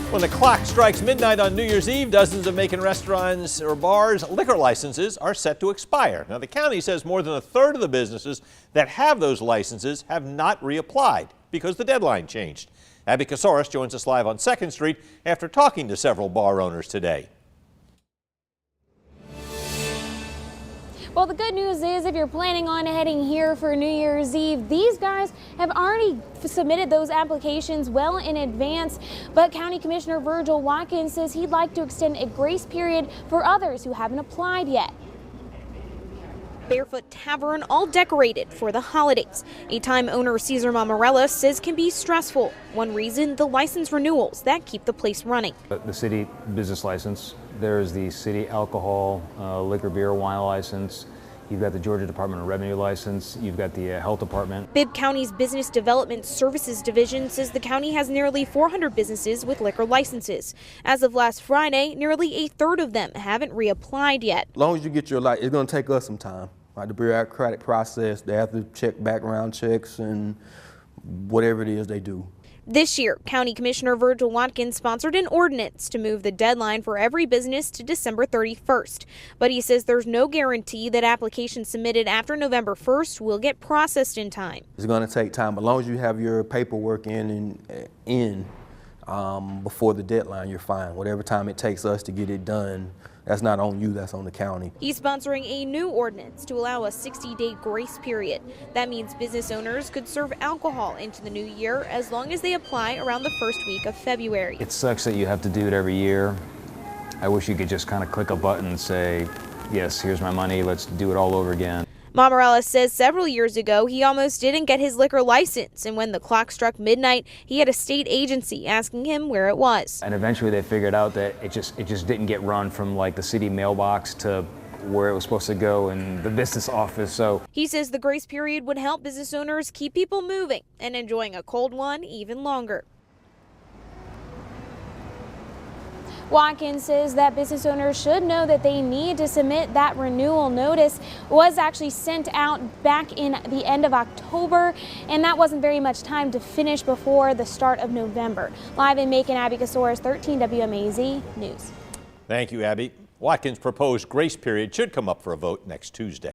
When the clock strikes midnight on New Year's Eve, dozens of Macon restaurants or bars' liquor licenses are set to expire. Now, the county says more than a third of the businesses that have those licenses have not reapplied because the deadline changed. Abby Casares joins us live on 2nd Street after talking to several bar owners today. Well, the good news is if you're planning on heading here for New Year's Eve, these guys have already submitted those applications well in advance. But County Commissioner Virgil Watkins says he'd like to extend a grace period for others who haven't applied yet. Barefoot Tavern, all decorated for the holidays. A time owner Cesar Mamarella says can be stressful. One reason, the license renewals that keep the place running. The city business license, there's the city alcohol, liquor, beer, wine license. You've got the Georgia Department of Revenue license. You've got the health department. Bibb County's Business Development Services Division says the county has nearly 400 businesses with liquor licenses. As of last Friday, nearly a third of them haven't reapplied yet. As long as you get your license, it's going to take us some time. Like the bureaucratic process, they have to check background checks and whatever it is they do. This year, County Commissioner Virgil Watkins sponsored an ordinance to move the deadline for every business to December 31st. But he says there's no guarantee that applications submitted after November 1st will get processed in time. It's going to take time. As long as you have your paperwork in before the deadline, you're fine. Whatever time it takes us to get it done, that's not on you, that's on the county. He's sponsoring a new ordinance to allow a 60-day grace period. That means business owners could serve alcohol into the new year as long as they apply around the first week of February. It sucks that you have to do it every year. I wish you could just kind of click a button and say, yes, here's my money, let's do it all over again. Mamarella says several years ago he almost didn't get his liquor license, and when the clock struck midnight, he had a state agency asking him where it was. And eventually they figured out that it just didn't get run from like the city mailbox to where it was supposed to go in the business office. So he says the grace period would help business owners keep people moving and enjoying a cold one even longer. Watkins says that business owners should know that they need to submit that renewal notice. It was actually sent out back in the end of October, and that wasn't very much time to finish before the start of November. Live in Macon, Abby Casares, 13 WMAZ News. Thank you, Abby. Watkins' proposed grace period should come up for a vote next Tuesday.